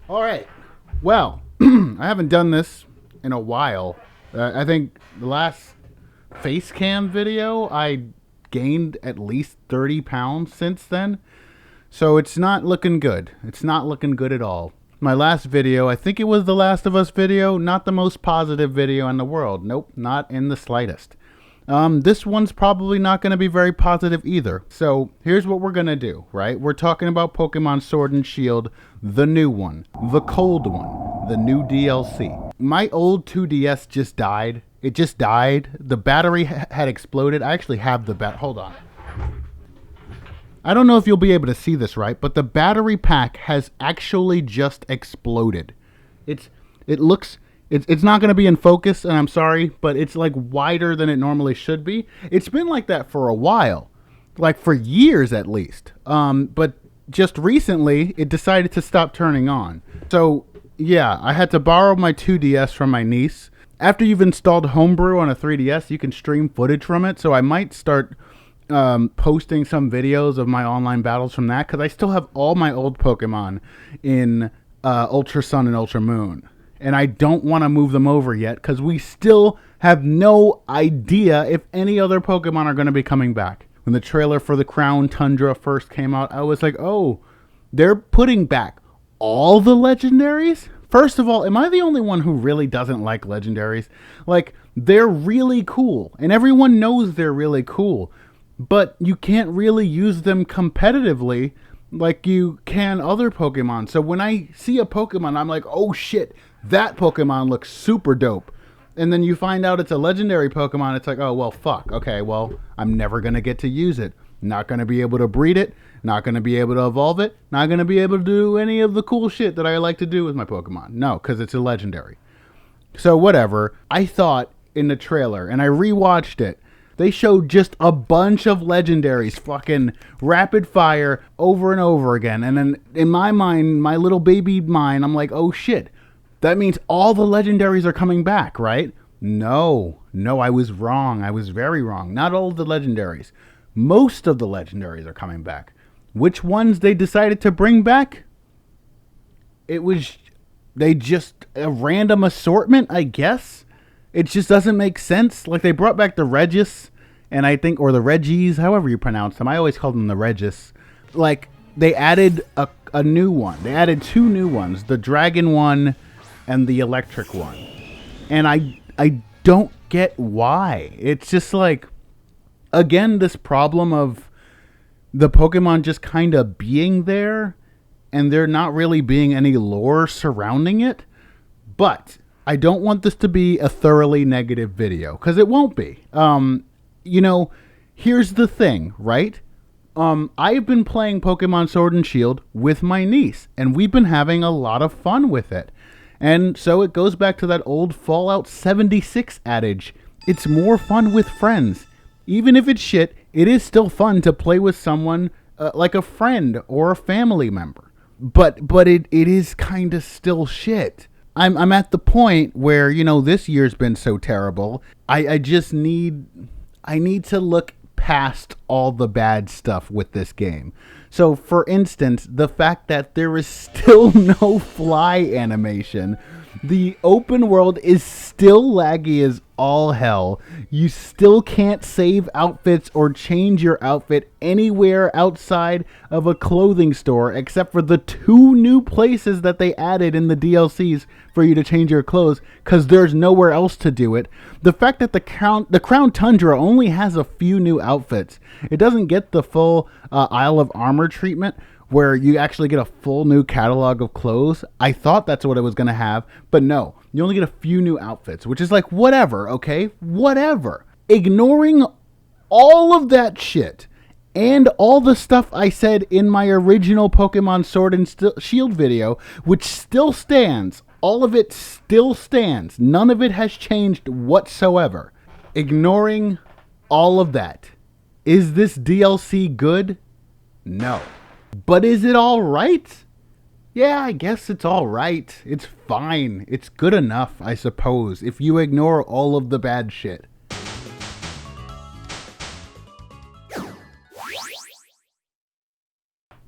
All right. Well, I haven't done this in a while. I think the last face cam video, I gained at least 30 pounds since then. So it's not looking good. It's not looking good at all. My last video, I think it was the Last of Us video, not the most positive video in the world. Nope, not in the slightest. This one's probably not going to be very positive either. So here's what we're going to do, right? We're talking about Pokemon Sword and Shield, the new one, the cold one, the new DLC. My old 2DS just died. It just died. The battery had exploded. I actually have the hold on. I don't know if you'll be able to see this right, but the battery pack has actually just exploded. It looks it's not going to be in focus, and I'm sorry, but it's like wider than it normally should be. It's been like that for a while, like for years at least. But just recently, it decided to stop turning on. So yeah, I had to borrow my 2DS from my niece. After you've installed Homebrew on a 3DS, you can stream footage from it. So I might start posting some videos of my online battles from that, because I still have all my old Pokemon in Ultra Sun and Ultra Moon. And I don't want to move them over yet, because we still have no idea if any other Pokemon are going to be coming back. When the trailer for the Crown Tundra first came out, I was like, oh, they're putting back all the legendaries? First of all, am I the only one who really doesn't like legendaries? Like, they're really cool, and everyone knows they're really cool, but you can't really use them competitively like you can other Pokemon. So when I see a Pokemon, I'm like, oh shit, that Pokemon looks super dope. And then you find out it's a legendary Pokemon, it's like, oh, well, fuck. Okay, well, I'm never going to get to use it. Not going to be able to breed it. Not going to be able to evolve it. Not going to be able to do any of the cool shit that I like to do with my Pokemon. No, because it's a legendary. So whatever. I thought in the trailer, and I rewatched it, they showed just a bunch of legendaries fucking rapid fire over and over again. And then in my mind, my little baby mind, I'm like, oh shit. That means all the legendaries are coming back, right? No, I was wrong. I was very wrong. Not all of the legendaries. Most of the legendaries are coming back. Which ones they decided to bring back? They just a random assortment, I guess. It just doesn't make sense. Like, they brought back the Regis, and I think, or the Regis, however you pronounce them. I always call them the Regis. Like, they added a new one. They added two new ones, the Dragon one and the Electric one. And I don't get why. It's just like, again, this problem of the Pokemon just kind of being there, and there not really being any lore surrounding it. But I don't want this to be a thoroughly negative video, because it won't be. Here's the thing, right? I've been playing Pokemon Sword and Shield with my niece, and we've been having a lot of fun with it. And so it goes back to that old Fallout 76 adage. It's more fun with friends. Even if it's shit, it is still fun to play with someone like a friend or a family member. But it is kind of still shit. I'm at the point where, this year's been so terrible. I need to look past all the bad stuff with this game. So, for instance, the fact that there is still no fly animation. The open world is still laggy as all hell. You still can't save outfits or change your outfit anywhere outside of a clothing store, except for the two new places that they added in the DLCs for you to change your clothes, because there's nowhere else to do it. The fact that the Crown Tundra only has a few new outfits. It doesn't get the full Isle of Armor treatment, where you actually get a full new catalog of clothes. I thought that's what it was going to have, but no. You only get a few new outfits, which is like, whatever, okay? Whatever. Ignoring all of that shit and all the stuff I said in my original Pokemon Sword and Shield video, which still stands. All of it still stands. None of it has changed whatsoever. Ignoring all of that. Is this DLC good? No. But is it all right? Yeah, I guess it's all right. It's fine. It's good enough, I suppose, if you ignore all of the bad shit.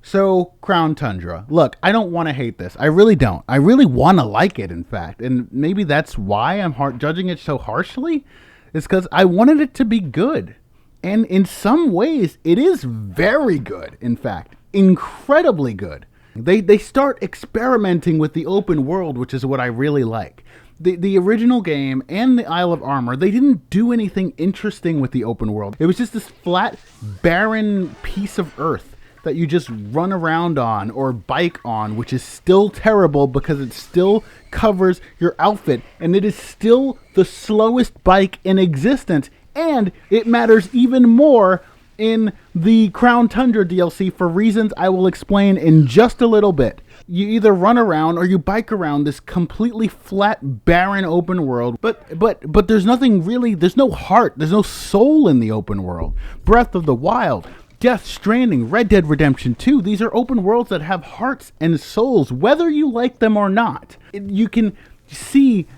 So, Crown Tundra. Look, I don't want to hate this. I really don't. I really want to like it, in fact. And maybe that's why I'm judging it so harshly. Is because I wanted it to be good. And in some ways, it is very good, in fact. Incredibly good. They start experimenting with the open world, which is what I really like. The original game and the Isle of Armor, they didn't do anything interesting with the open world. It was just this flat, barren piece of earth that you just run around on or bike on, which is still terrible because it still covers your outfit, and it is still the slowest bike in existence, and it matters even more in the Crown Tundra DLC for reasons I will explain in just a little bit. You either run around or you bike around this completely flat, barren open world, but there's nothing really, there's no heart, there's no soul in the open world. Breath of the Wild, Death Stranding, Red Dead Redemption 2, these are open worlds that have hearts and souls, whether you like them or not. You can see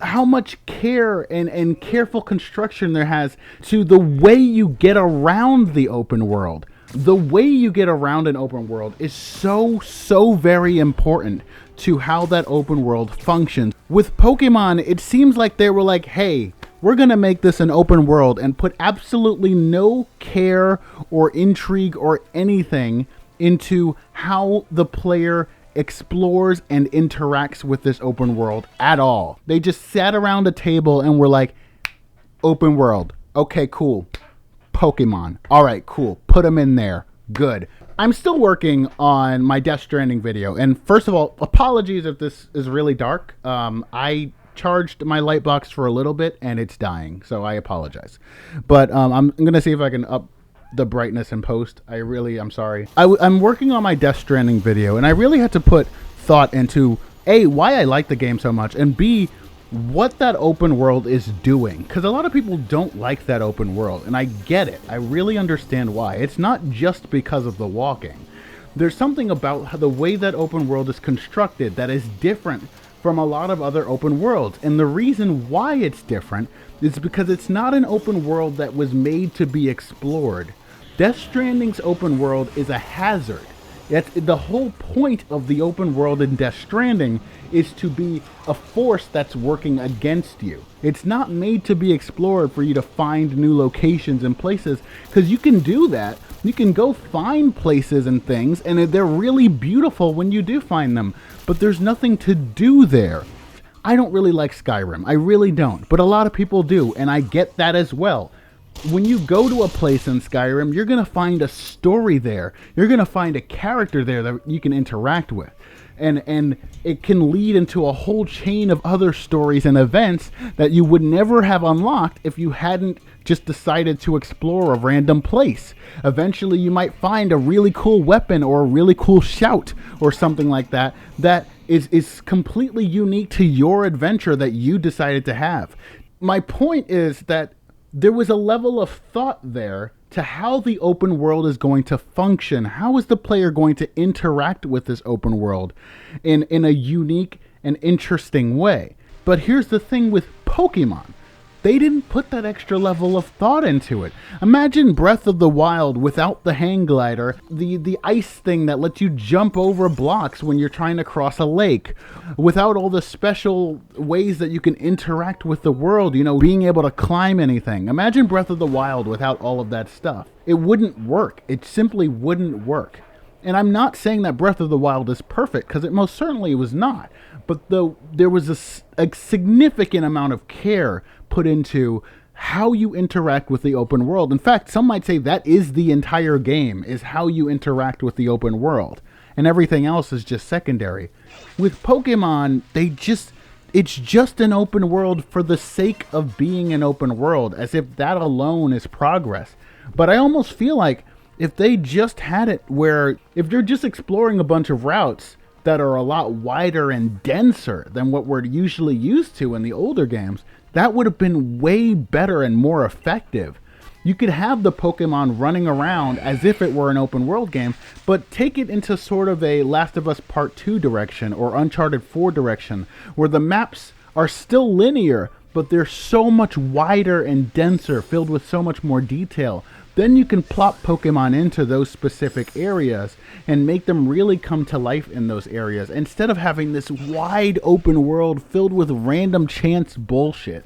how much care and careful construction there has to the way you get around the open world. The way you get around an open world is so very important to how that open world functions. With Pokemon, it seems like they were like, hey, we're going to make this an open world and put absolutely no care or intrigue or anything into how the player explores and interacts with this open world at all. They just sat around a table and were like, open world. Okay, cool. Pokemon. All right, cool. Put them in there. Good. I'm still working on my Death Stranding video. And first of all, apologies if this is really dark. I charged my light box for a little bit and it's dying, so I apologize. But I'm going to see if I can up the brightness in post. I'm sorry. I'm working on my Death Stranding video, and I really had to put thought into A, why I like the game so much, and B, what that open world is doing. Because a lot of people don't like that open world, and I get it. I really understand why. It's not just because of the walking. There's something about how the way that open world is constructed that is different from a lot of other open worlds. And the reason why it's different is because it's not an open world that was made to be explored. Death Stranding's open world is a hazard. That's the whole point of the open world in Death Stranding, is to be a force that's working against you. It's not made to be explored for you to find new locations and places, because you can do that. You can go find places and things, and they're really beautiful when you do find them, but there's nothing to do there. I don't really like Skyrim. I really don't, but a lot of people do, and I get that as well. When you go to a place in Skyrim, you're going to find a story there. You're going to find a character there that you can interact with. And it can lead into a whole chain of other stories and events that you would never have unlocked if you hadn't just decided to explore a random place. Eventually, you might find a really cool weapon or a really cool shout or something like that that is completely unique to your adventure that you decided to have. My point is that there was a level of thought there to how the open world is going to function. How is the player going to interact with this open world in a unique and interesting way? But here's the thing with Pokemon. They didn't put that extra level of thought into it. Imagine Breath of the Wild without the hang glider, the ice thing that lets you jump over blocks when you're trying to cross a lake, without all the special ways that you can interact with the world, being able to climb anything. Imagine Breath of the Wild without all of that stuff. It wouldn't work. It simply wouldn't work. And I'm not saying that Breath of the Wild is perfect, because it most certainly was not. But there was a significant amount of care put into how you interact with the open world. In fact, some might say that is the entire game, is how you interact with the open world. And everything else is just secondary. With Pokemon, it's just an open world for the sake of being an open world, as if that alone is progress. But I almost feel like if they just had it where, if you're just exploring a bunch of routes that are a lot wider and denser than what we're usually used to in the older games, that would have been way better and more effective. You could have the Pokemon running around as if it were an open world game, but take it into sort of a Last of Us Part 2 direction or Uncharted 4 direction, where the maps are still linear, but they're so much wider and denser, filled with so much more detail. Then you can plop Pokemon into those specific areas and make them really come to life in those areas, instead of having this wide open world filled with random chance bullshit.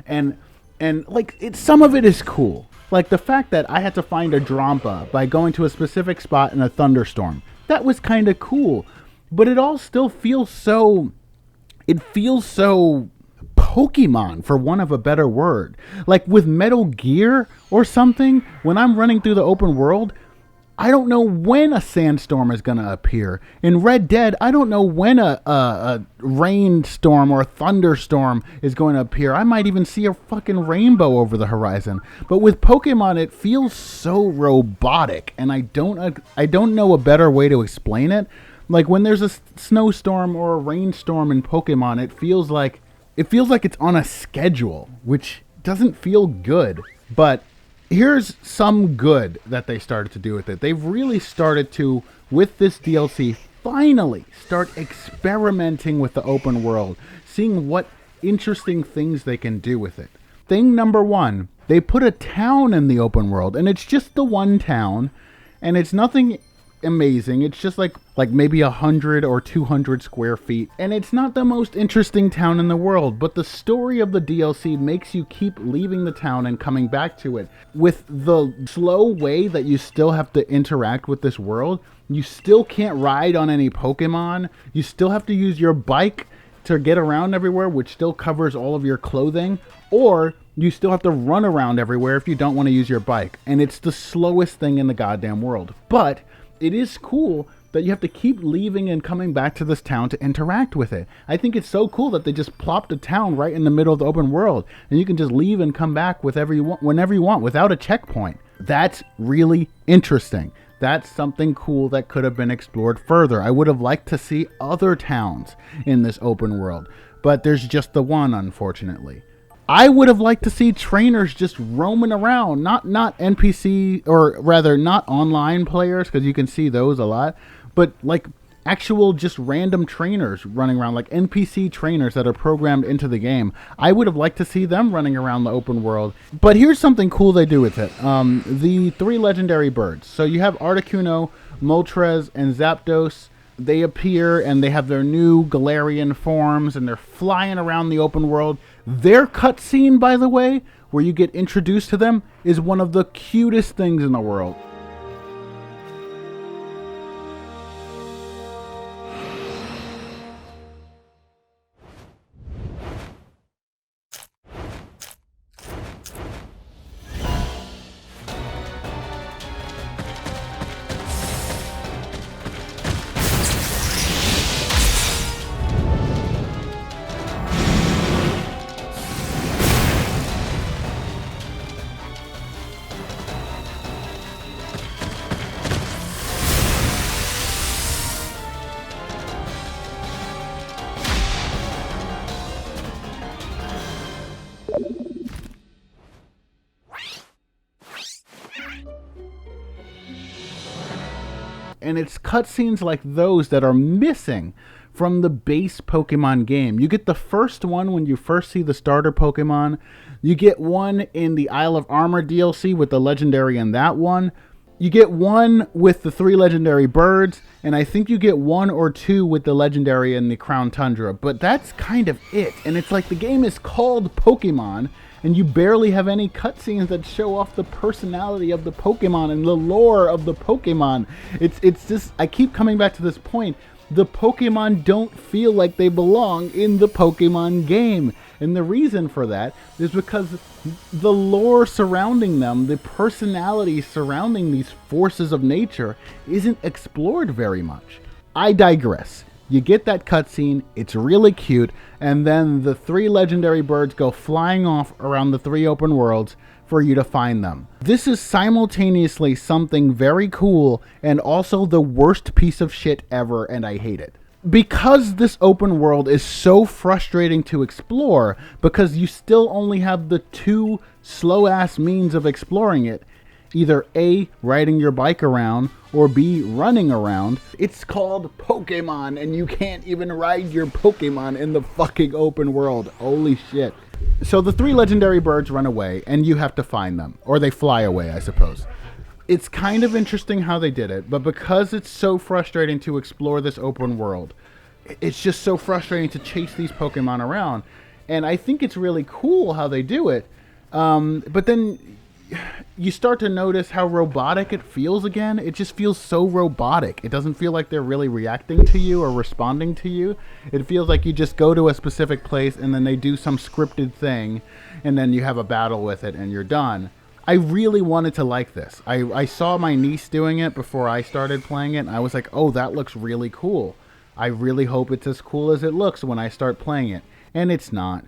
And like, some of it is cool. Like the fact that I had to find a Drampa by going to a specific spot in a thunderstorm. That was kind of cool. But it all still feels so... It feels so Pokemon, for want of a better word. Like with Metal Gear or something, when I'm running through the open world, I don't know when a sandstorm is going to appear. In Red Dead, I don't know when a rainstorm or a thunderstorm is going to appear. I might even see a fucking rainbow over the horizon. But with Pokemon, it feels so robotic, and I don't know a better way to explain it. Like when there's a snowstorm or a rainstorm in Pokemon, it feels like it's on a schedule, which doesn't feel good. But here's some good that they started to do with it. They've really started to, with this DLC, finally start experimenting with the open world, seeing what interesting things they can do with it. Thing number one, they put a town in the open world, and it's just the one town, and it's nothing amazing. It's just like maybe 100 or 200 square feet, and it's not the most interesting town in the world, but the story of the DLC makes you keep leaving the town and coming back to it. With the slow way that you still have to interact with this world, you still can't ride on any Pokemon. You still have to use your bike to get around everywhere, which still covers all of your clothing, or you still have to run around everywhere if you don't want to use your bike. And it's the slowest thing in the goddamn world. But it is cool that you have to keep leaving and coming back to this town to interact with it. I think it's so cool that they just plopped a town right in the middle of the open world, and you can just leave and come back whenever you want without a checkpoint. That's really interesting. That's something cool that could have been explored further. I would have liked to see other towns in this open world, but there's just the one, unfortunately. I would have liked to see trainers just roaming around, not NPC, or rather not online players, because you can see those a lot, but like actual just random trainers running around, like NPC trainers that are programmed into the game. I would have liked to see them running around the open world. But here's something cool they do with it. The 3 legendary birds. So you have Articuno, Moltres, and Zapdos. They appear and they have their new Galarian forms, and they're flying around the open world. Their cutscene, by the way, where you get introduced to them, is one of the cutest things in the world. And it's cutscenes like those that are missing from the base Pokemon game. You get the first one when you first see the starter Pokemon. You get one in the Isle of Armor DLC with the legendary in that one. You get one with the 3 legendary birds, and I think you get 1 or 2 with the legendary in the Crown Tundra. But that's kind of it. And it's like the game is called Pokemon, and you barely have any cutscenes that show off the personality of the Pokemon and the lore of the Pokemon. It's just, I keep coming back to this point. The Pokemon don't feel like they belong in the Pokemon game. And the reason for that is because the lore surrounding them, the personality surrounding these forces of nature, isn't explored very much. I digress. You get that cutscene, it's really cute, and then the 3 legendary birds go flying off around the 3 open worlds for you to find them. This is simultaneously something very cool and also the worst piece of shit ever, and I hate it. Because this open world is so frustrating to explore, because you still only have the 2 slow-ass means of exploring it, either A, riding your bike around, or B, running around. It's called Pokemon, and you can't even ride your Pokemon in the fucking open world. Holy shit. So the 3 legendary birds run away, and you have to find them. Or they fly away, I suppose. It's kind of interesting how they did it, but because it's so frustrating to explore this open world, it's just so frustrating to chase these Pokemon around. And I think it's really cool how they do it. But then you start to notice how robotic it feels again. It just feels so robotic. It doesn't feel like they're really reacting to you or responding to you. It feels like you just go to a specific place and then they do some scripted thing and then you have a battle with it and you're done. I really wanted to like this. I saw my niece doing it before I started playing it and I was like, oh, that looks really cool. I really hope it's as cool as it looks when I start playing it. And it's not.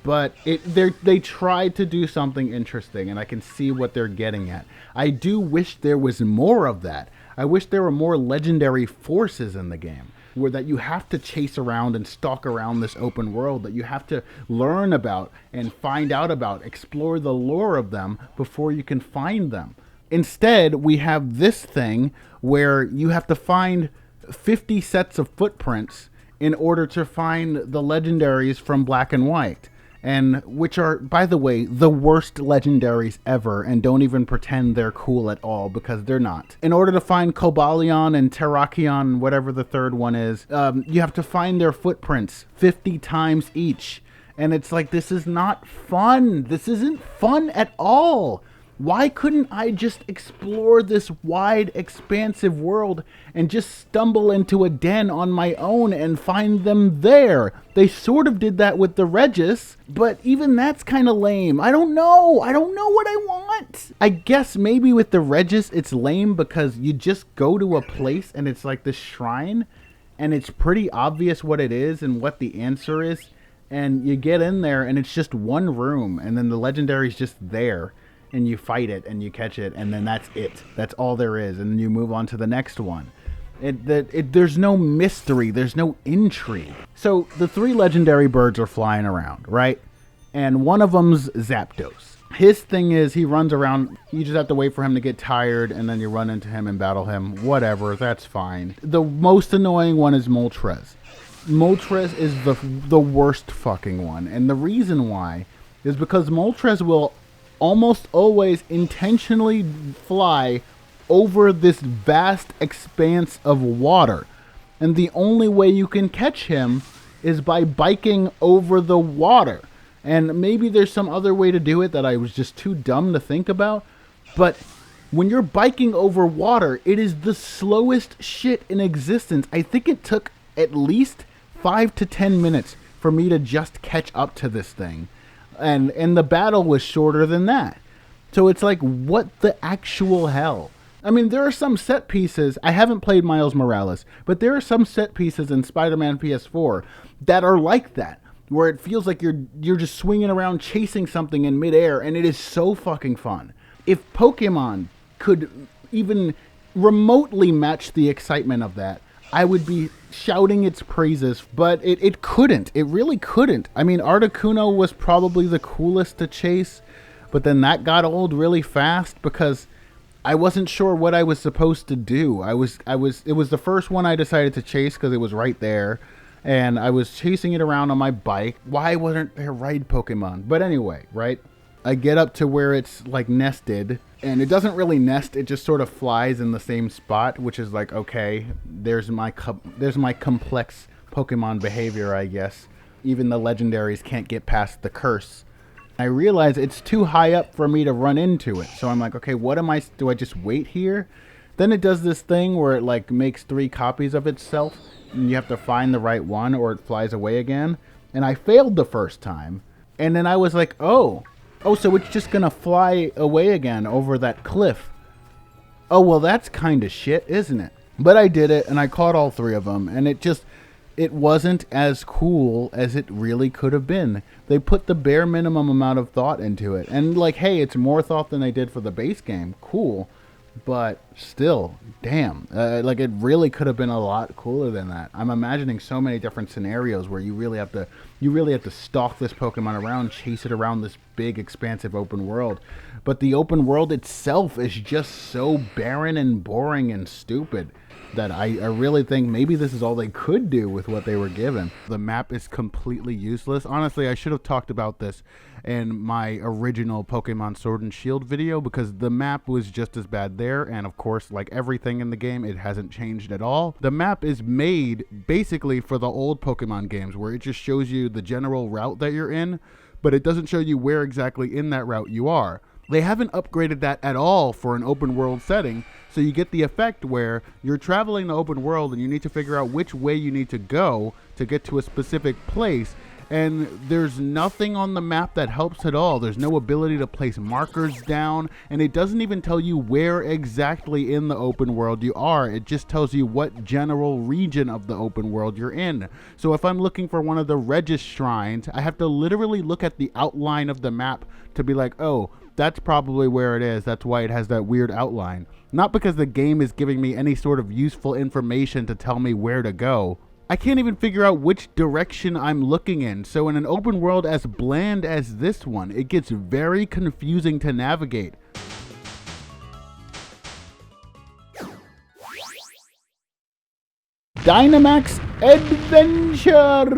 But they tried to do something interesting, and I can see what they're getting at. I do wish there was more of that. I wish there were more legendary forces in the game, where that you have to chase around and stalk around this open world, that you have to learn about and find out about, explore the lore of them before you can find them. Instead, we have this thing where you have to find 50 sets of footprints in order to find the legendaries from Black and White, and which are, by the way, the worst legendaries ever, and don't even pretend they're cool at all, because they're not. In order to find Cobalion and Terrakion, whatever the third one is, you have to find their footprints 50 times each, and it's like, this is not fun. This isn't fun at all. Why couldn't I just explore this wide, expansive world and just stumble into a den on my own and find them there? They sort of did that with the Regis, but even that's kind of lame. I don't know. I don't know what I want. I guess maybe with the Regis it's lame because you just go to a place and it's like this shrine and it's pretty obvious what it is and what the answer is. And you get in there and it's just one room and then the legendary's just there. And you fight it and you catch it and then that's it. That's all there is. And then you move on to the next one. There's no mystery. There's no intrigue. So the 3 legendary birds are flying around, right? And one of them's Zapdos. His thing is he runs around. You just have to wait for him to get tired and then you run into him and battle him. Whatever, that's fine. The most annoying one is Moltres. Moltres is the worst fucking one. And the reason why is because Moltres will almost always intentionally fly over this vast expanse of water. And the only way you can catch him is by biking over the water. And maybe there's some other way to do it that I was just too dumb to think about. But when you're biking over water, it is the slowest shit in existence. I think it took at least 5 to 10 minutes for me to just catch up to this thing. And the battle was shorter than that. So it's like, what the actual hell? I mean, there are some set pieces. I haven't played Miles Morales, but there are some set pieces in Spider-Man PS4 that are like that, where it feels like you're just swinging around chasing something in midair, and it is so fucking fun. If Pokemon could even remotely match the excitement of that, I would be shouting its praises, but it couldn't. It really couldn't. I mean, Articuno was probably the coolest to chase, but then that got old really fast because I wasn't sure what I was supposed to do. It was the first one I decided to chase because it was right there, and I was chasing it around on my bike. Why wasn't there ride Pokemon? But anyway, right? I get up to where it's like nested, and it doesn't really nest. It just sort of flies in the same spot, which is like, okay, there's my complex Pokemon behavior, I guess. Even the legendaries can't get past the curse. I realize it's too high up for me to run into it. So I'm like, okay, do I just wait here? Then it does this thing where it like makes 3 copies of itself, and you have to find the right one or it flies away again. And I failed the first time. And then I was like, oh, so it's just going to fly away again over that cliff. Oh, well, that's kind of shit, isn't it? But I did it, and I caught all 3 of them, and it wasn't as cool as it really could have been. They put the bare minimum amount of thought into it. And, like, hey, it's more thought than they did for the base game. Cool. But still, damn. Like, it really could have been a lot cooler than that. I'm imagining so many different scenarios where you really have to stalk this Pokemon around, chase it around this big, expansive open world. But the open world itself is just so barren and boring and stupid. that I really think maybe this is all they could do with what they were given. The map is completely useless. Honestly, I should have talked about this in my original Pokemon Sword and Shield video, because the map was just as bad there, and of course, like everything in the game, it hasn't changed at all. The map is made basically for the old Pokemon games, where it just shows you the general route that you're in, but it doesn't show you where exactly in that route you are. They haven't upgraded that at all for an open world setting, so you get the effect where you're traveling the open world and you need to figure out which way you need to go to get to a specific place, and there's nothing on the map that helps at all. There's no ability to place markers down, and it doesn't even tell you where exactly in the open world you are. It just tells you what general region of the open world you're in. So if I'm looking for one of the Regis shrines, I have to literally look at the outline of the map to be like, oh, that's probably where it is. That's why it has that weird outline. Not because the game is giving me any sort of useful information to tell me where to go. I can't even figure out which direction I'm looking in. So in an open world as bland as this one, it gets very confusing to navigate. Dynamax Adventures!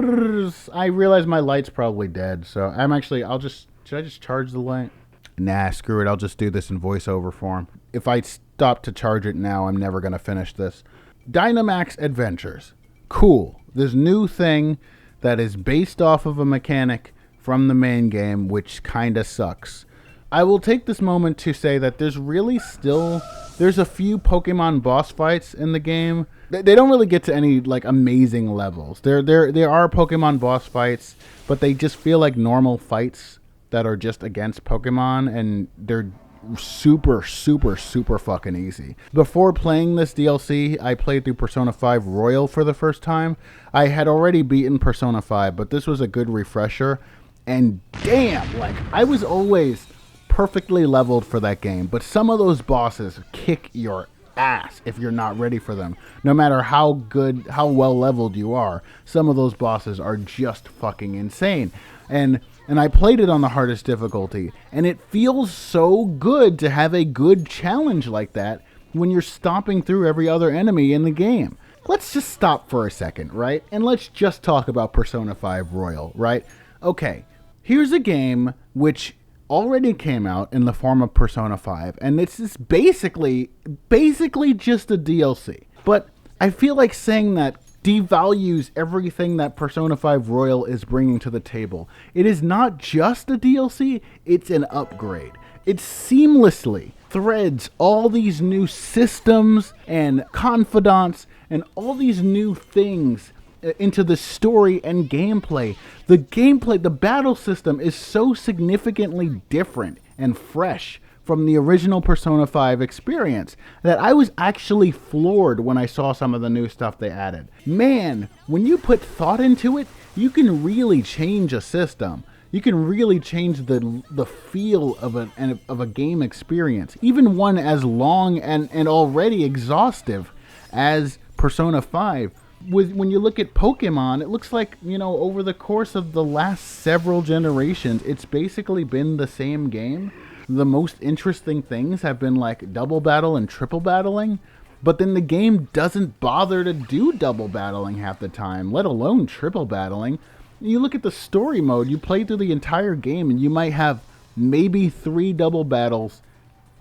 I realize my light's probably dead, so should I just charge the light? Nah, screw it, I'll just do this in voiceover form. If I stop to charge it now, I'm never gonna finish this. Dynamax Adventures. Cool. This new thing that is based off of a mechanic from the main game, which kinda sucks. I will take this moment to say that there's a few Pokemon boss fights in the game. They don't really get to any like amazing levels. There are Pokemon boss fights, but they just feel like normal fights that are just against Pokemon, and they're super fucking easy. Before playing this DLC, I played through Persona 5 Royal for the first time. I had already beaten Persona 5, but this was a good refresher, and damn, like, I was always perfectly leveled for that game, but some of those bosses kick your ass if you're not ready for them. No matter how well leveled you are, some of those bosses are just fucking insane. And I played it on the hardest difficulty, and it feels so good to have a good challenge like that when you're stomping through every other enemy in the game. Let's just stop for a second, right? And let's just talk about Persona 5 Royal, right? Okay, here's a game which already came out in the form of Persona 5, and it's just basically just a DLC. But I feel like saying that devalues everything that Persona 5 Royal is bringing to the table. It is not just a DLC, it's an upgrade. It seamlessly threads all these new systems and confidants and all these new things into the story and gameplay. The battle system is so significantly different and fresh from the original Persona 5 experience that I was actually floored when I saw some of the new stuff they added. Man, when you put thought into it, you can really change a system. You can really change the feel of a game experience, even one as long and already exhaustive as Persona 5. When you look at Pokemon, it looks like, over the course of the last several generations, it's basically been the same game. The most interesting things have been like double battle and triple battling, but then the game doesn't bother to do double battling half the time, let alone triple battling. You look at the story mode, you play through the entire game and you might have maybe 3 double battles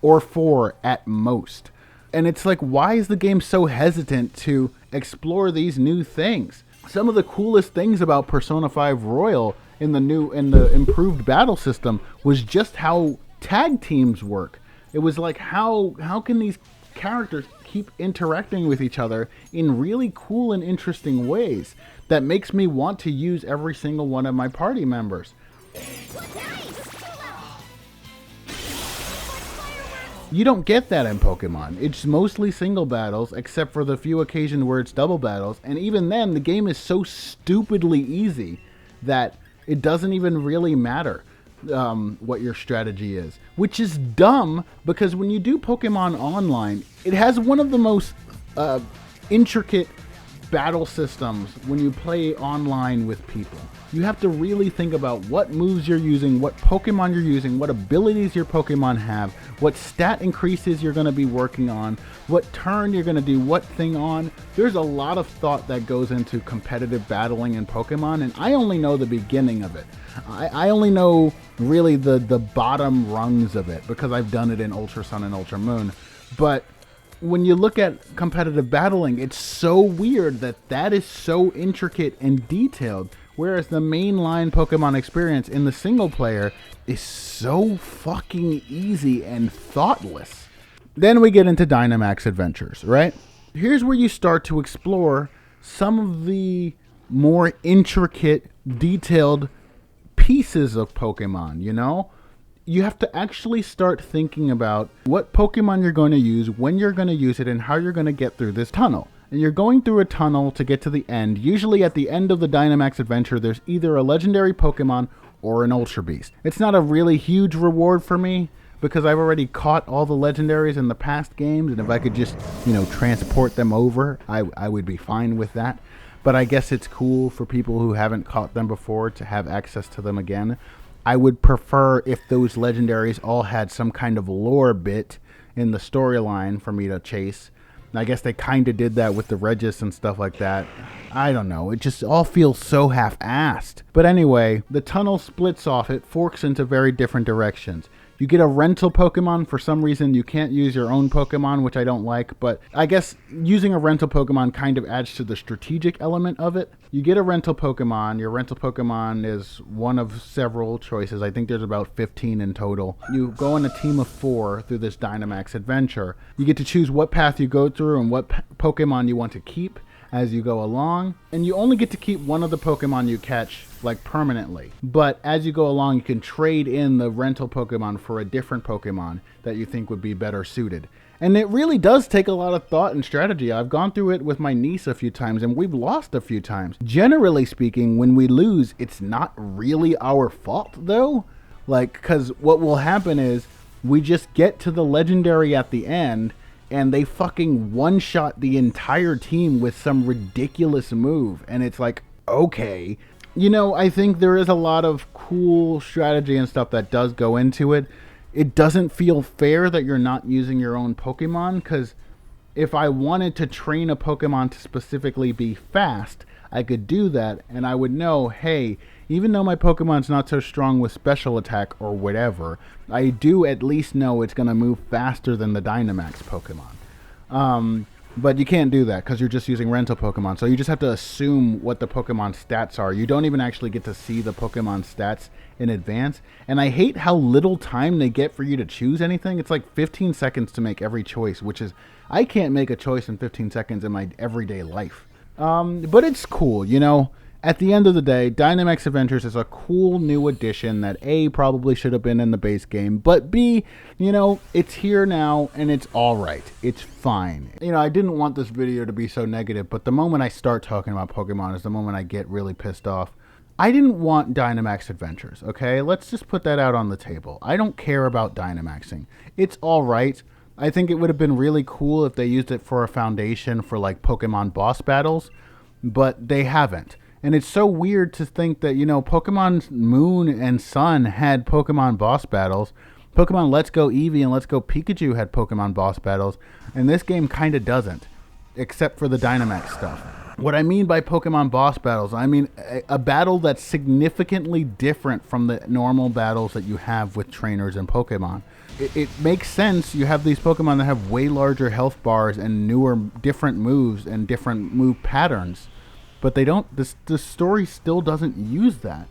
or 4 at most. And it's like, why is the game so hesitant to explore these new things? Some of the coolest things about Persona 5 Royal in the improved battle system was just how tag teams work. It was like, how can these characters keep interacting with each other in really cool and interesting ways that makes me want to use every single one of my party members. You don't get that in Pokemon. It's mostly single battles, except for the few occasions where it's double battles, and even then, the game is so stupidly easy that it doesn't even really matter what your strategy is. Which is dumb, because when you do Pokemon Online, it has one of the most intricate battle systems when you play online with people. You have to really think about what moves you're using, what Pokemon you're using, what abilities your Pokemon have, what stat increases you're going to be working on, what turn you're going to do what thing on. There's a lot of thought that goes into competitive battling in Pokemon, and I only know the beginning of it. I only know really the bottom rungs of it because I've done it in Ultra Sun and Ultra Moon. But when you look at competitive battling, it's so weird that is so intricate and detailed, whereas the mainline Pokemon experience in the single player is so fucking easy and thoughtless. Then we get into Dynamax Adventures, right? Here's where you start to explore some of the more intricate, detailed pieces of Pokemon, you know? You have to actually start thinking about what Pokemon you're going to use, when you're going to use it, and how you're going to get through this tunnel. And you're going through a tunnel to get to the end. Usually at the end of the Dynamax adventure, there's either a legendary Pokemon or an Ultra Beast. It's not a really huge reward for me because I've already caught all the legendaries in the past games, and if I could just, transport them over, I would be fine with that. But I guess it's cool for people who haven't caught them before to have access to them again. I would prefer if those legendaries all had some kind of lore bit in the storyline for me to chase. And I guess they kind of did that with the Regis and stuff like that. I don't know. It just all feels so half-assed. But anyway, the tunnel splits off. It forks into very different directions. You get a rental Pokemon. For some reason, you can't use your own Pokemon, which I don't like. But I guess using a rental Pokemon kind of adds to the strategic element of it. You get a rental Pokemon. Your rental Pokemon is one of several choices. I think there's about 15 in total. You go on a team of 4 through this Dynamax adventure. You get to choose what path you go through and what Pokemon you want to keep as you go along, and you only get to keep one of the Pokemon you catch permanently. But as you go along, you can trade in the rental Pokemon for a different Pokemon that you think would be better suited. And it really does take a lot of thought and strategy. I've gone through it with my niece a few times, and we've lost a few times. Generally speaking, when we lose, it's not really our fault though. Because what will happen is we just get to the legendary at the end, and they fucking one-shot the entire team with some ridiculous move. And it's like, okay. I think there is a lot of cool strategy and stuff that does go into it. It doesn't feel fair that you're not using your own Pokemon, because if I wanted to train a Pokemon to specifically be fast, I could do that, and I would know, hey, even though my Pokemon's not so strong with special attack or whatever, I do at least know it's going to move faster than the Dynamax Pokemon. But you can't do that because you're just using rental Pokemon. So you just have to assume what the Pokemon stats are. You don't even actually get to see the Pokemon stats in advance. And I hate how little time they get for you to choose anything. It's like 15 seconds to make every choice, which is, I can't make a choice in 15 seconds in my everyday life. But it's cool, At the end of the day, Dynamax Adventures is a cool new addition that A, probably should have been in the base game, but B, it's here now and it's alright. It's fine. I didn't want this video to be so negative, but the moment I start talking about Pokemon is the moment I get really pissed off. I didn't want Dynamax Adventures, okay? Let's just put that out on the table. I don't care about Dynamaxing. It's alright. I think it would have been really cool if they used it for a foundation for Pokemon boss battles, but they haven't. And it's so weird to think that, Pokemon Moon and Sun had Pokemon boss battles. Pokemon Let's Go Eevee and Let's Go Pikachu had Pokemon boss battles. And this game kind of doesn't, except for the Dynamax stuff. What I mean by Pokemon boss battles, I mean a battle that's significantly different from the normal battles that you have with trainers and Pokemon. It makes sense. You have these Pokemon that have way larger health bars and newer, different moves and different move patterns. But they don't, the story still doesn't use that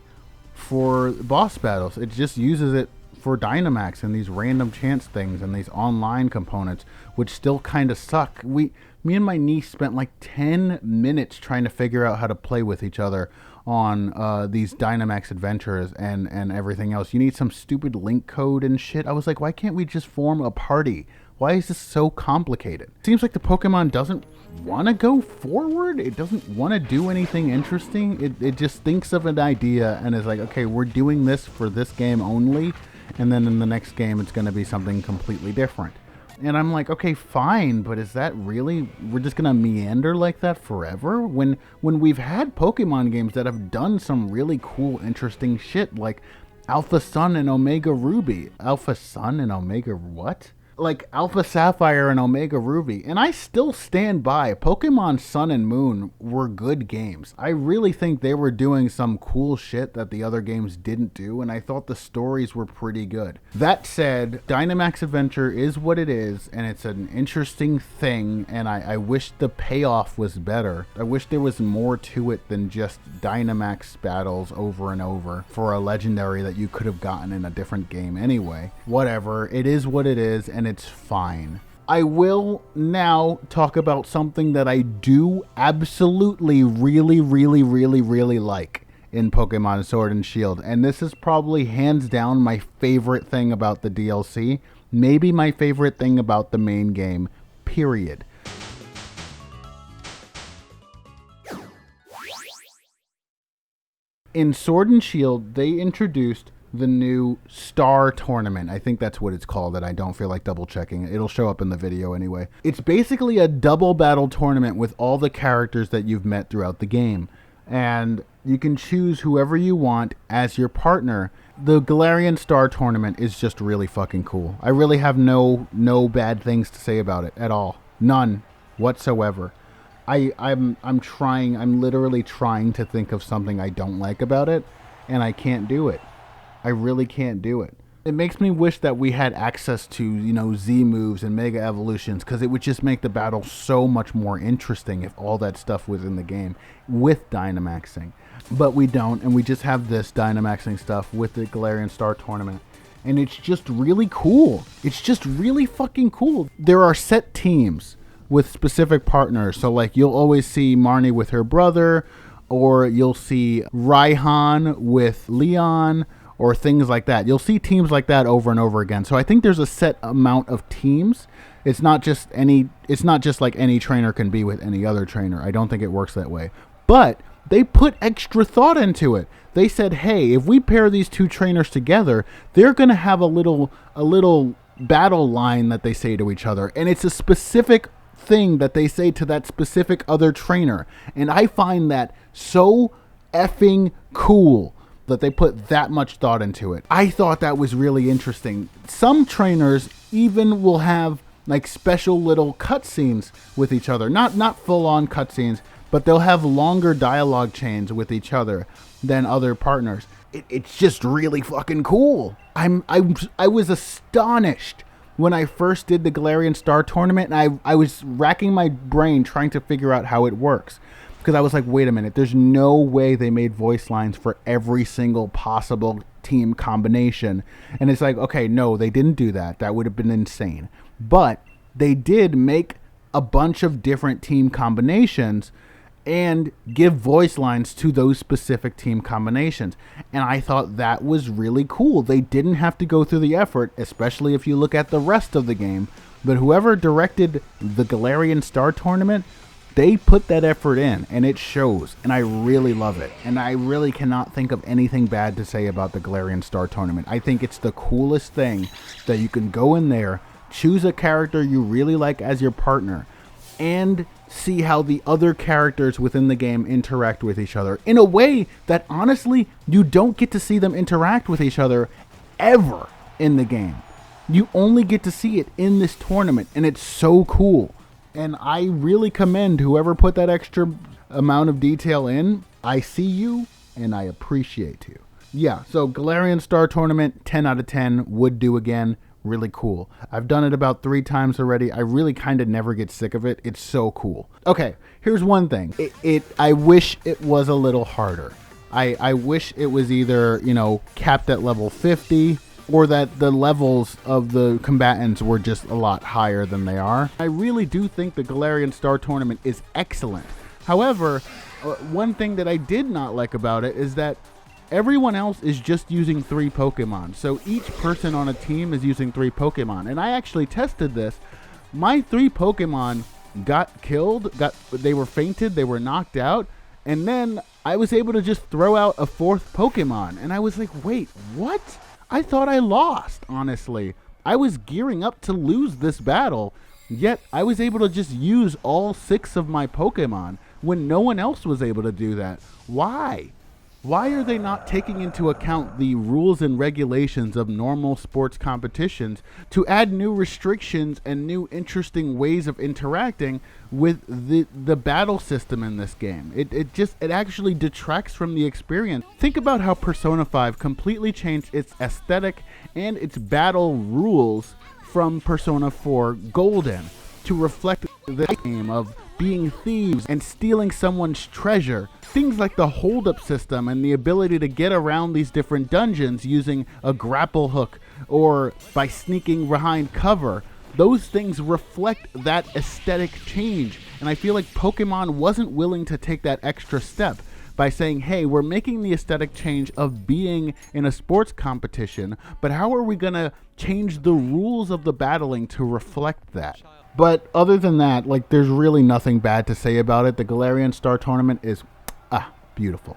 for boss battles. It just uses it for Dynamax and these random chance things and these online components, which still kind of suck. Me and my niece spent 10 minutes trying to figure out how to play with each other on these Dynamax Adventures and everything else. You need some stupid link code and shit. I was like, why can't we just form a party? Why is this so complicated? It seems like the Pokemon doesn't want to go forward. It doesn't want to do anything interesting. It just thinks of an idea and is like, okay, we're doing this for this game only. And then in the next game, it's going to be something completely different. And I'm like, okay, fine, but is that really, we're just gonna meander like that forever? When we've had Pokemon games that have done some really cool, interesting shit, like Alpha Sun and Omega Ruby. Alpha Sun and Omega what? Like Alpha Sapphire and Omega Ruby. And I still stand by Pokemon Sun and Moon were good games. I really think they were doing some cool shit that the other games didn't do, and I thought the stories were pretty good. That said, Dynamax Adventure is what it is, and it's an interesting thing, and I wish the payoff was better. I wish there was more to it than just Dynamax battles over and over for a legendary that you could have gotten in a different game anyway. Whatever, it is what it is, and it's fine. I will now talk about something that I do absolutely really like in Pokemon Sword and Shield, and this is probably hands down my favorite thing about the DLC, maybe my favorite thing about the main game, period. In Sword and Shield, they introduced the new Star Tournament. I think that's what it's called, and I don't feel like double checking it. It'll show up in the video anyway. It's basically a double battle tournament with all the characters that you've met throughout the game. And you can choose whoever you want as your partner. The Galarian Star Tournament is just really fucking cool. I really have no bad things to say about it at all. None whatsoever. I'm literally trying to think of something I don't like about it, and I can't do it. I really can't do it. It makes me wish that we had access to, Z moves and Mega Evolutions, because it would just make the battle so much more interesting if all that stuff was in the game with Dynamaxing. But we don't, and we just have this Dynamaxing stuff with the Galarian Star Tournament. And it's just really cool. It's just really fucking cool. There are set teams with specific partners. So, like, you'll always see Marnie with her brother, or you'll see Raihan with Leon, or things like that. You'll see teams like that over and over again. So I think there's a set amount of teams. It's not just like any trainer can be with any other trainer. I don't think it works that way. But they put extra thought into it. They said, hey, if we pair these two trainers together, they're going to have a little battle line that they say to each other. And it's a specific thing that they say to that specific other trainer. And I find that so effing cool that they put that much thought into it. I thought that was really interesting. Some trainers even will have like special little cutscenes with each other. Not full-on cutscenes, but they'll have longer dialogue chains with each other than other partners. It's just really fucking cool. I was astonished when I first did the Galarian Star Tournament, and I was racking my brain trying to figure out how it works. Because I was like, wait a minute, there's no way they made voice lines for every single possible team combination. And it's like, okay, no, they didn't do that. That would have been insane. But they did make a bunch of different team combinations and give voice lines to those specific team combinations. And I thought that was really cool. They didn't have to go through the effort, especially if you look at the rest of the game. But whoever directed the Galarian Star Tournament, they put that effort in, and it shows, and I really love it. And I really cannot think of anything bad to say about the Galarian Star Tournament. I think it's the coolest thing that you can go in there, choose a character you really like as your partner, and see how the other characters within the game interact with each other in a way that, honestly, you don't get to see them interact with each other ever in the game. You only get to see it in this tournament, and it's so cool. And I really commend whoever put that extra amount of detail in. I see you, and I appreciate you. Yeah, so Galarian Star Tournament, 10 out of 10, would do again. Really cool. I've done it about 3 times already. I really kind of never get sick of it. It's so cool. Okay, here's one thing. I wish it was a little harder. I wish it was either, capped at level 50, or that the levels of the combatants were just a lot higher than they are. I really do think the Galarian Star Tournament is excellent. However, one thing that I did not like about it is that everyone else is just using 3 Pokemon. So each person on a team is using 3 Pokemon. And I actually tested this. My 3 Pokemon got killed, they were fainted, they were knocked out, and then I was able to just throw out a 4th Pokemon. And I was like, wait, what? I thought I lost, honestly. I was gearing up to lose this battle, yet I was able to just use all 6 of my Pokemon when no one else was able to do that. Why? Why are they not taking into account the rules and regulations of normal sports competitions to add new restrictions and new interesting ways of interacting with the battle system in this game? It actually detracts from the experience. Think about how Persona 5 completely changed its aesthetic and its battle rules from Persona 4 Golden to reflect the game of being thieves and stealing someone's treasure. Things like the hold-up system and the ability to get around these different dungeons using a grapple hook or by sneaking behind cover. Those things reflect that aesthetic change, and I feel like Pokemon wasn't willing to take that extra step by saying, hey, we're making the aesthetic change of being in a sports competition, but how are we going to change the rules of the battling to reflect that? But other than that, like, there's really nothing bad to say about it. The Galarian Star Tournament is, beautiful.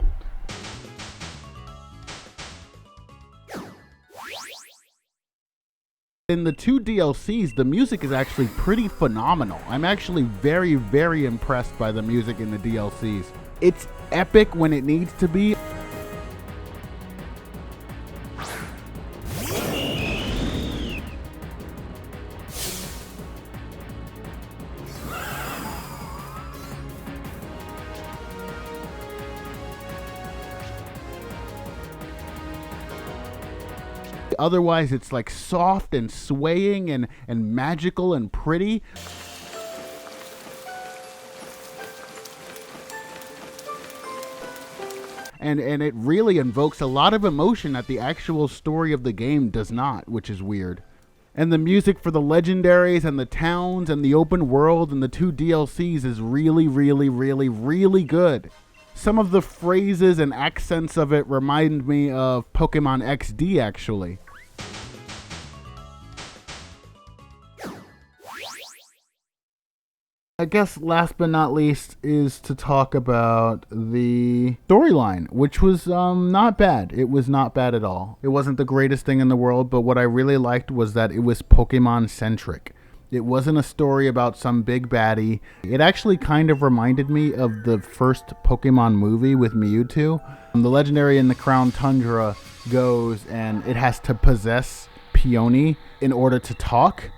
In the 2 DLCs, the music is actually pretty phenomenal. I'm actually very, very impressed by the music in the DLCs. It's epic when it needs to be. Otherwise, it's like soft and swaying and magical and pretty. And it really invokes a lot of emotion that the actual story of the game does not, which is weird. And the music for the legendaries and the towns and the open world and the 2 DLCs is really, really, really, really good. Some of the phrases and accents of it remind me of Pokemon XD, actually. I guess last but not least is to talk about the storyline, which was not bad. It was not bad at all. It wasn't the greatest thing in the world, but what I really liked was that it was Pokemon-centric. It wasn't a story about some big baddie. It actually kind of reminded me of the first Pokemon movie with Mewtwo. The legendary in the Crown Tundra goes and it has to possess Peony in order to talk.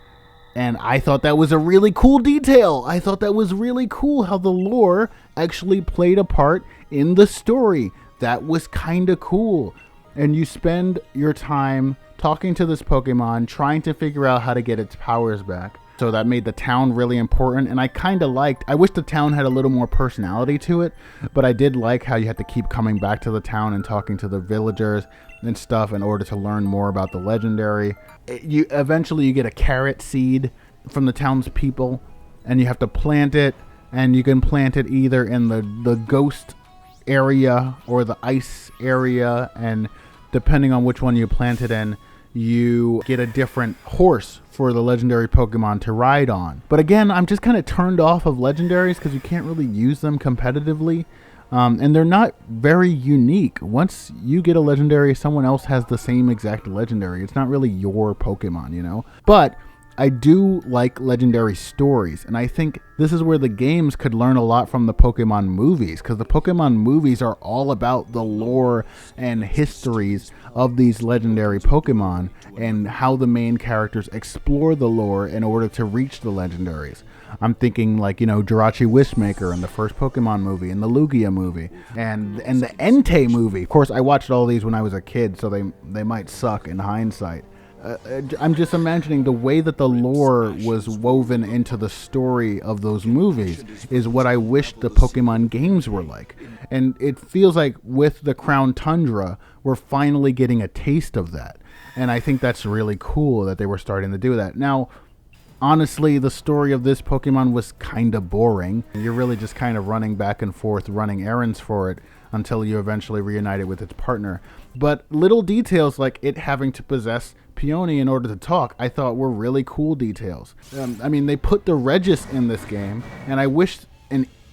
And I thought that was a really cool detail. I thought that was really cool how the lore actually played a part in the story. That was kind of cool. And you spend your time talking to this Pokemon, trying to figure out how to get its powers back. So that made the town really important, and I wish the town had a little more personality to it, but I did like how you had to keep coming back to the town and talking to the villagers and stuff in order to learn more about the legendary. Eventually you get a carrot seed from the townspeople, and you have to plant it, and you can plant it either in the ghost area or the ice area, and depending on which one you plant it in, you get a different horse for the legendary Pokemon to ride on. But again, I'm just kind of turned off of legendaries because you can't really use them competitively. And they're not very unique. Once you get a legendary, someone else has the same exact legendary. It's not really your Pokemon, you know? But I do like legendary stories, and I think this is where the games could learn a lot from the Pokemon movies, because the Pokemon movies are all about the lore and histories of these legendary Pokemon and how the main characters explore the lore in order to reach the legendaries. I'm thinking like, Jirachi Wishmaker in the first Pokemon movie and the Lugia movie and the Entei movie. Of course, I watched all these when I was a kid, so they might suck in hindsight. I'm just imagining the way that the lore was woven into the story of those movies is what I wish the Pokemon games were like. And it feels like with the Crown Tundra, we're finally getting a taste of that. And I think that's really cool that they were starting to do that. Now, honestly, the story of this Pokemon was kind of boring. You're really just kind of running back and forth, running errands for it until you eventually reunite it with its partner. But little details like it having to possess Peony in order to talk, I thought were really cool details. They put the Regis in this game, and I wish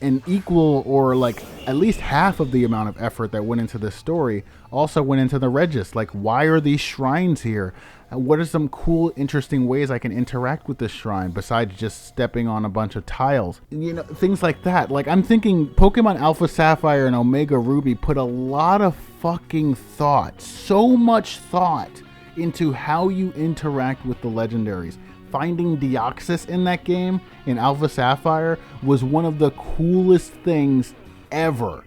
an equal or like at least half of the amount of effort that went into this story also went into the Regis. Like, why are these shrines here? What are some cool, interesting ways I can interact with this shrine besides just stepping on a bunch of tiles? You know, things like that. Like, I'm thinking Pokemon Alpha Sapphire and Omega Ruby put a lot of fucking thought, so much thought, into how you interact with the legendaries. Finding Deoxys in that game, in Alpha Sapphire, was one of the coolest things ever.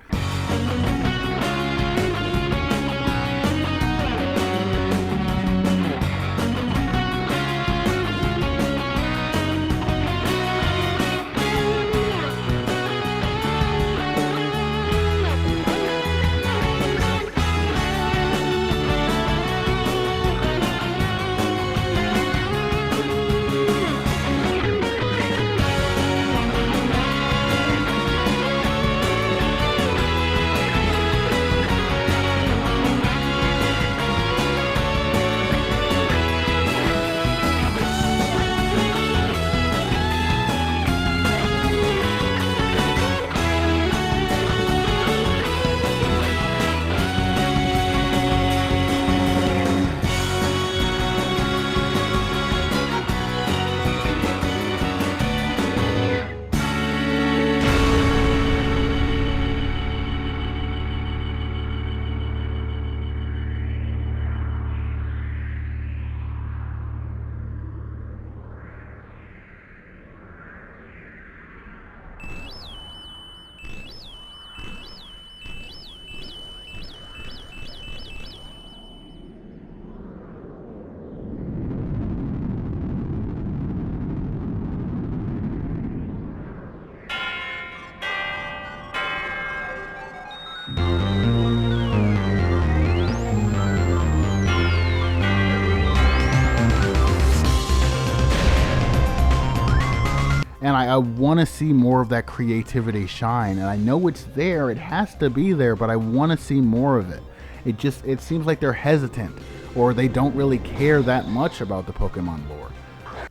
And I want to see more of that creativity shine. And I know it's there. It has to be there, but I want to see more of it. It seems like they're hesitant, or they don't really care that much about the Pokemon lore.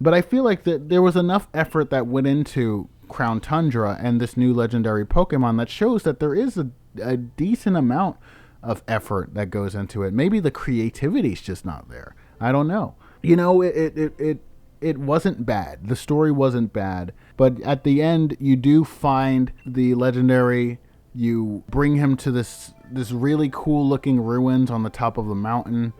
But I feel like that there was enough effort that went into Crown Tundra and this new legendary Pokemon that shows that there is a decent amount of effort that goes into it. Maybe the creativity's just not there. I don't know. You know, it wasn't bad. The story wasn't bad. But at the end, you do find the legendary. You bring him to this really cool looking ruins on the top of the mountain.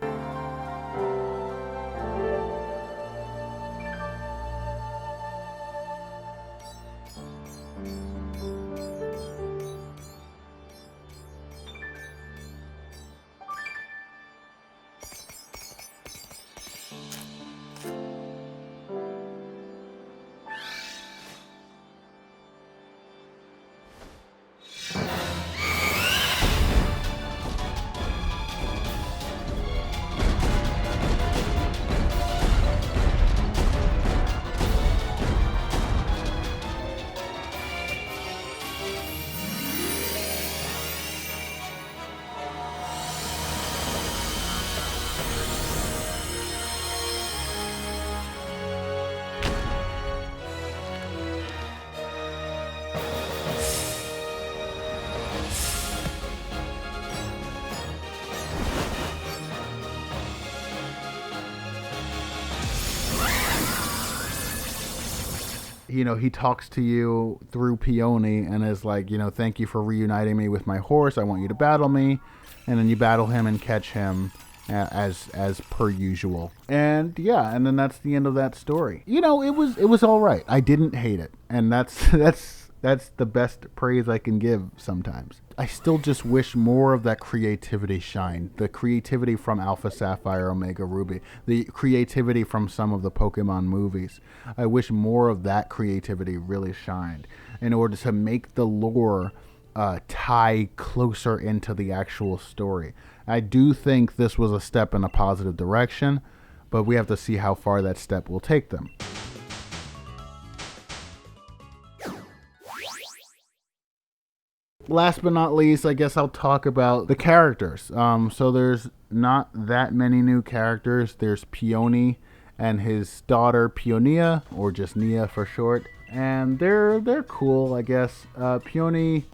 You know, he talks to you through Peony and is like, you know, thank you for reuniting me with my horse. I want you to battle me. And then you battle him and catch him as per usual. And yeah, and then that's the end of that story. You know, it was all right. I didn't hate it. And that's the best praise I can give sometimes. I still just wish more of that creativity shine. The creativity from Alpha Sapphire, Omega Ruby. The creativity from some of the Pokemon movies. I wish more of that creativity really shined in order to make the lore tie closer into the actual story. I do think this was a step in a positive direction, but we have to see how far that step will take them. Last but not least, I guess I'll talk about the characters. So there's not that many new characters. There's Peony and his daughter Peonia, or just Nia for short. And they're cool, I guess. Peony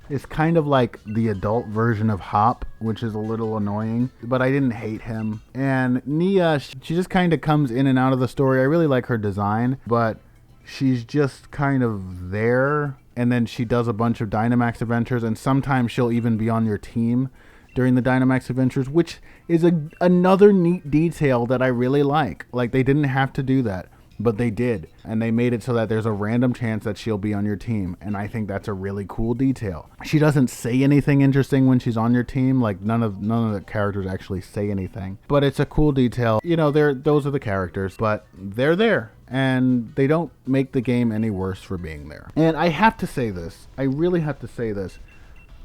is kind of like the adult version of Hop, which is a little annoying, but I didn't hate him. And Nia, she just kind of comes in and out of the story. I really like her design, but she's just kind of there. And then she does a bunch of Dynamax adventures, and sometimes she'll even be on your team during the Dynamax adventures, which is another neat detail that I really like. Like, they didn't have to do that, but they did, and they made it so that there's a random chance that she'll be on your team, and I think that's a really cool detail. She doesn't say anything interesting when she's on your team. Like, none of the characters actually say anything, but it's a cool detail. You know, those are the characters, but they're there, and they don't make the game any worse for being there. And I have to say this, I really have to say this.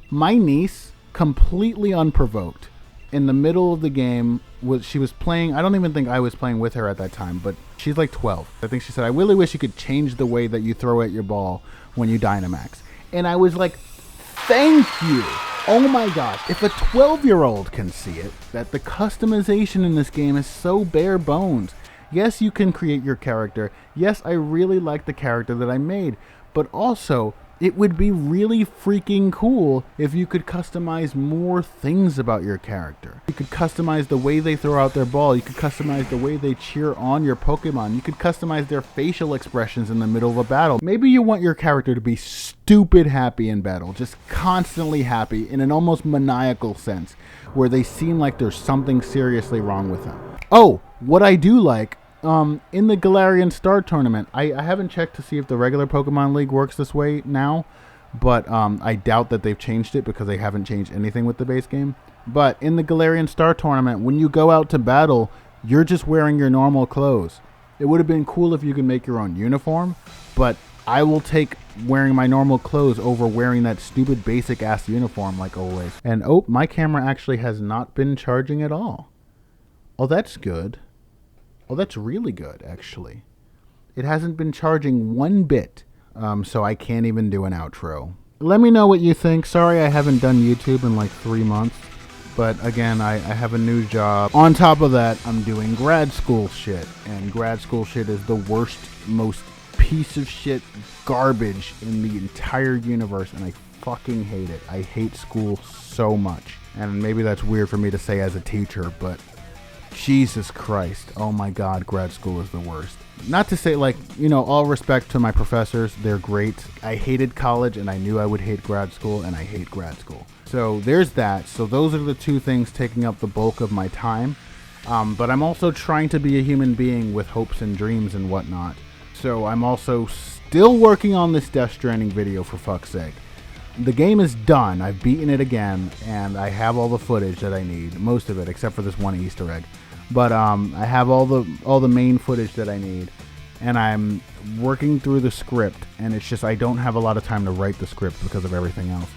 My niece, completely unprovoked, in the middle of the game, she was playing. I don't even think I was playing with her at that time, but she's like 12. I think she said, "I really wish you could change the way that you throw at your ball when you Dynamax." And I was like, thank you. Oh my gosh, if a 12-year-old can see it, that the customization in this game is so bare bones. Yes, you can create your character. Yes, I really like the character that I made, but also, it would be really freaking cool if you could customize more things about your character. You could customize the way they throw out their ball. You could customize the way they cheer on your Pokemon. You could customize their facial expressions in the middle of a battle. Maybe you want your character to be stupid happy in battle, just constantly happy in an almost maniacal sense, where they seem like there's something seriously wrong with them. Oh, what I do like, in the Galarian Star Tournament, I haven't checked to see if the regular Pokemon League works this way now, but I doubt that they've changed it because they haven't changed anything with the base game. But in the Galarian Star Tournament, when you go out to battle, you're just wearing your normal clothes. It would have been cool if you could make your own uniform, but I will take wearing my normal clothes over wearing that stupid basic ass uniform like always. And oh, my camera actually has not been charging at all. Oh, that's good. Oh, that's really good, actually. It hasn't been charging one bit, so I can't even do an outro. Let me know what you think. Sorry I haven't done YouTube in like 3 months, but again, I have a new job. On top of that, I'm doing grad school shit, and grad school shit is the worst, most piece of shit garbage in the entire universe, and I fucking hate it. I hate school so much, and maybe that's weird for me to say as a teacher, but Jesus Christ. Oh my God, grad school is the worst. Not to say, like, you know, all respect to my professors. They're great. I hated college, and I knew I would hate grad school, and I hate grad school. So there's that. So those are the two things taking up the bulk of my time. But I'm also trying to be a human being with hopes and dreams and whatnot. So I'm also still working on this Death Stranding video, for fuck's sake. The game is done. I've beaten it again, and I have all the footage that I need. Most of it, except for this one Easter egg. But I have all the main footage that I need, and I'm working through the script, and it's just I don't have a lot of time to write the script because of everything else.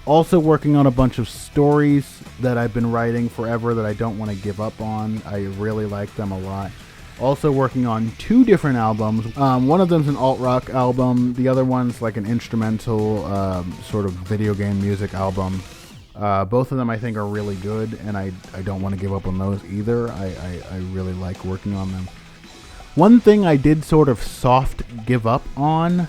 Also working on a bunch of stories that I've been writing forever that I don't want to give up on. I really like them a lot. Also working on 2 different albums. One of them's an alt-rock album. The other one's like an instrumental sort of video game music album. Both of them I think are really good, and I don't want to give up on those either. I really like working on them. One thing I did sort of soft give up on,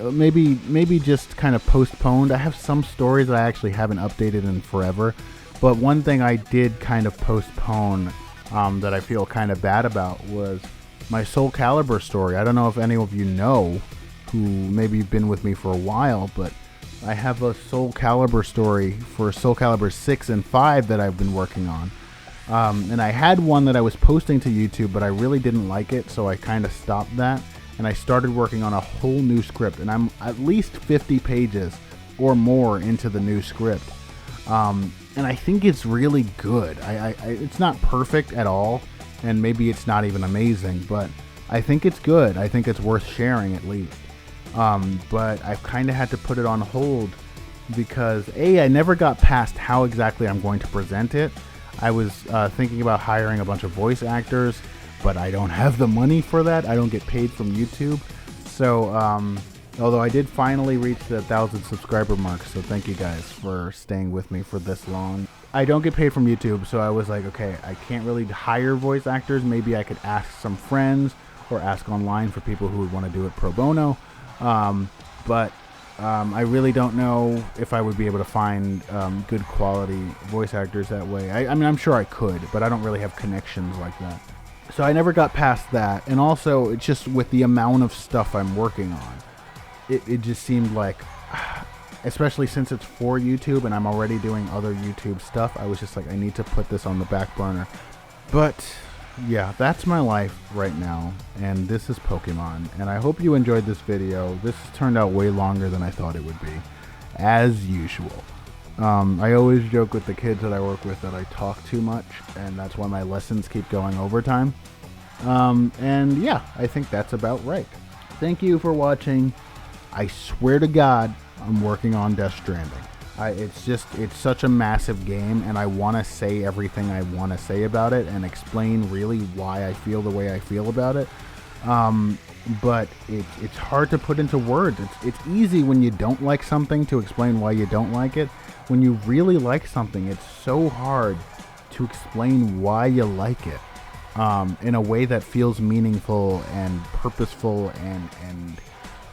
maybe just kind of postponed. I have some stories that I actually haven't updated in forever, but one thing I did kind of postpone that I feel kind of bad about was my Soul Calibur story. I don't know if any of you know, who maybe have been with me for a while, but I have a Soul Calibur story for Soul Calibur 6 and 5 that I've been working on. And I had one that I was posting to YouTube, but I really didn't like it, so I kind of stopped that. And I started working on a whole new script, and I'm at least 50 pages or more into the new script. And I think it's really good. It's not perfect at all, and maybe it's not even amazing, but I think it's good. I think it's worth sharing at least. But I've kind of had to put it on hold because I never got past how exactly I'm going to present it. I was thinking about hiring a bunch of voice actors, but I don't have the money for that. I don't get paid from YouTube. So Although I did finally reach the 1,000 subscriber mark, so thank you guys for staying with me for this long. I don't get paid from YouTube, so I was like, okay, I can't really hire voice actors. Maybe I could ask some friends or ask online for people who would want to do it pro bono. But I really don't know if I would be able to find good quality voice actors that way. I mean, I'm sure I could, but I don't really have connections like that. So I never got past that. And also, it's just with the amount of stuff I'm working on, it just seemed like, especially since it's for YouTube and I'm already doing other YouTube stuff, I was just like, I need to put this on the back burner. But yeah, that's my life right now, and this is Pokemon, and I hope you enjoyed this video. This turned out way longer than I thought it would be, as usual. I always joke with the kids that I work with that I talk too much, and that's why my lessons keep going overtime. And yeah, I think that's about right. Thank you for watching. I swear to God, I'm working on Death Stranding. It's such a massive game, and I want to say everything I want to say about it and explain really why I feel the way I feel about it. But it's hard to put into words. It's easy when you don't like something to explain why you don't like it. When you really like something, it's so hard to explain why you like it in a way that feels meaningful and purposeful and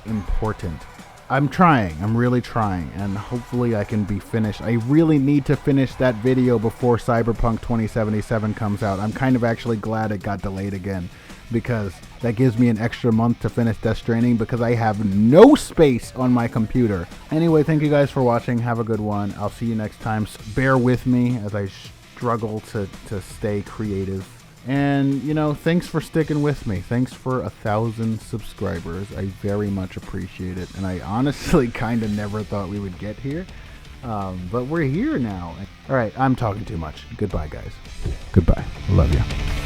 important. I'm trying. I'm really trying, and hopefully I can be finished. I really need to finish that video before Cyberpunk 2077 comes out. I'm kind of actually glad it got delayed again, because that gives me an extra month to finish Death Stranding, because I have no space on my computer. Anyway, thank you guys for watching. Have a good one. I'll see you next time. Bear with me as I struggle to stay creative. And, you know, thanks for sticking with me. Thanks for 1,000 subscribers. I very much appreciate it. And I honestly kind of never thought we would get here. But we're here now. All right, I'm talking too much. Goodbye, guys. Goodbye. Love you.